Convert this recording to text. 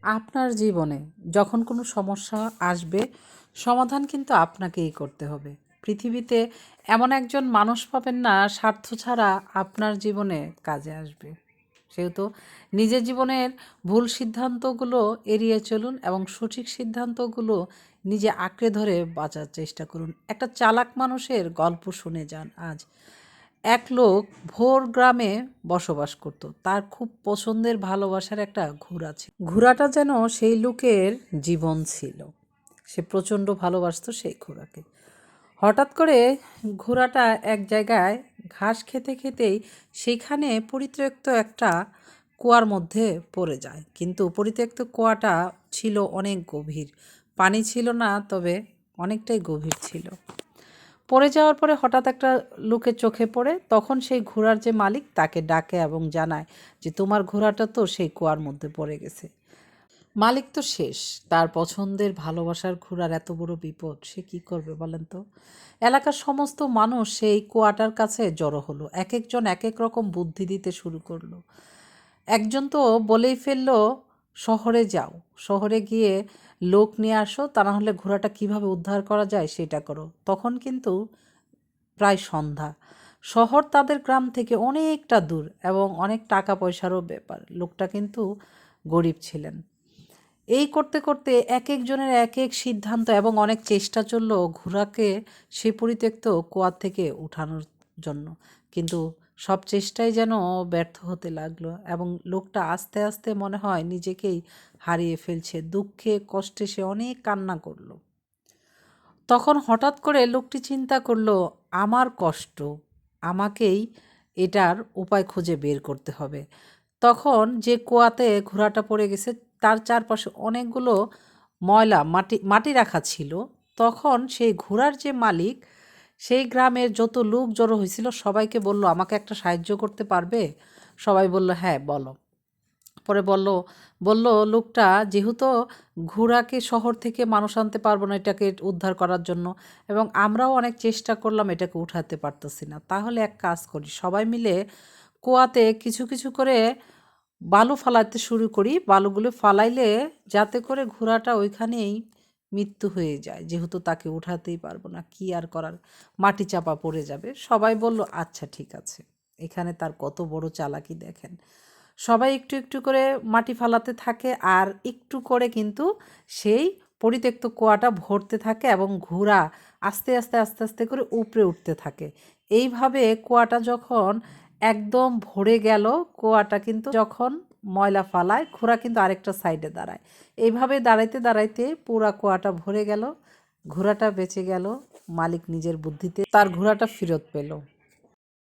আপনার জীবনে যখন কোনো সমস্যা আসবে, সমাধান কিন্তু আপনাকেই করতে হবে। পৃথিবীতে এমন একজন মানুষ পাবেন না স্বার্থ ছাড়া আপনার জীবনে কাজে আসবে। সেহেতু নিজের জীবনের ভুল সিদ্ধান্তগুলো এড়িয়ে চলুন এবং সঠিক সিদ্ধান্তগুলো নিজে আঁকড়ে ধরে বাঁচার চেষ্টা করুন। একটা চালাক মানুষের গল্প শুনে যান আজ। এক লোক ভোর গ্রামে বসবাস করত। তার খুব পছন্দের ভালোবাসার একটা ঘোড়া ছিল। ঘোড়াটা যেন সেই লোকের জীবন ছিল। সে প্রচণ্ড ভালোবাসতো সেই ঘোড়াকে। হঠাৎ করে ঘোড়াটা এক জায়গায় ঘাস খেতে খেতেই সেখানে পরিত্যক্ত একটা কুয়ার মধ্যে পড়ে যায়। কিন্তু পরিত্যক্ত কুয়াটা ছিল অনেক গভীর। পানি ছিল না, তবে অনেকটাই গভীর ছিল। পড়ে যাওয়ার পরে হঠাৎ একটা লোকের চোখে পড়ে। তখন সেই ঘোড়ার যে মালিক তাকে ডাকে এবং জানায় যে তোমার ঘোড়াটা তো সেই কুয়ার মধ্যে পড়ে গেছে। মালিক তো শেষ, তার পছন্দের ভালোবাসার ঘোড়ার এত বড় বিপদ, সে কি করবে বলেন তো। এলাকার সমস্ত মানুষ সেই কুয়াটার কাছে জড়ো হলো। এক একজন এক এক রকম বুদ্ধি দিতে শুরু করলো। একজন তো বলেই ফেললো, শহরে যাও, শহরে গিয়ে লোক নিয়ে আসো, তা না হলে ঘোড়াটা কিভাবে উদ্ধার করা যায় সেটা করো। তখন কিন্তু প্রায় সন্ধ্যা। শহর তাদের গ্রাম থেকে অনেকটা দূর এবং অনেক টাকা পয়সারও ব্যাপার। লোকটা কিন্তু গরিব ছিলেন। এই করতে করতে এক একজনের এক এক সিদ্ধান্ত এবং অনেক চেষ্টা চলল ঘোড়াকে সে পরিত্যক্ত কুয়া থেকে উঠানোর জন্য। কিন্তু সব চেষ্টাই যেন ব্যর্থ হতে লাগলো এবং লোকটা আস্তে আস্তে মনে হয় নিজেকেই হারিয়ে ফেলছে। দুঃখে কষ্টে সে অনেক কান্না করলো। তখন হঠাৎ করে লোকটি চিন্তা করলো, আমার কষ্ট, আমাকেই এটার উপায় খুঁজে বের করতে হবে। তখন যে কুয়াতে ঘোড়াটা পড়ে গেছে তার চারপাশে অনেকগুলো ময়লা মাটি মাটি রাখা ছিল। তখন সেই ঘোড়ার যে মালিক, সেই গ্রামের যত লোক জড়ো হয়েছিল সবাইকে বলল, আমাকে একটা সাহায্য করতে পারবে? সবাই বলল, হ্যাঁ বলো। পরে বলল লোকটা, যেহেতু ঘোড়াকে শহর থেকে মানুষ আনতে পারবো না এটাকে উদ্ধার করার জন্য, এবং আমরাও অনেক চেষ্টা করলাম এটাকে উঠাতে পারতেছি না, তাহলে এক কাজ করি, সবাই মিলে কুয়াতে কিছু কিছু করে বালু ফালাতে শুরু করি। বালুগুলো ফালাইলে যাতে করে ঘোড়াটা ওইখানেই মৃত্যু হয়ে যায়, যেহেতু তাকে উঠাতেই পারবো না, কি আর করার, মাটি চাপা পড়ে যাবে। সবাই বলল আচ্ছা ঠিক আছে। এখানে তার কত বড় চালাকি দেখেন। সবাই একটু একটু করে মাটি ফালাতে থাকে আর একটু করে কিন্তু সেই পরিত্যক্ত কুয়াটা ভরতে থাকে এবং ঘোড়া আস্তে আস্তে আস্তে আস্তে করে উপরে উঠতে থাকে। এইভাবে কুয়াটা যখন একদম ভরে গেল, কুয়াটা কিন্তু যখন ময়লা ফালায় ঘোড়া কিন্তু আরেকটা সাইডে দাঁড়ায়। এইভাবে দাঁড়াইতে দাঁড়াইতে পুরা কুয়াটা ভরে গেল, ঘোড়াটা বেঁচে গেল। মালিক নিজের বুদ্ধিতে তার ঘোড়াটা ফেরত পেল।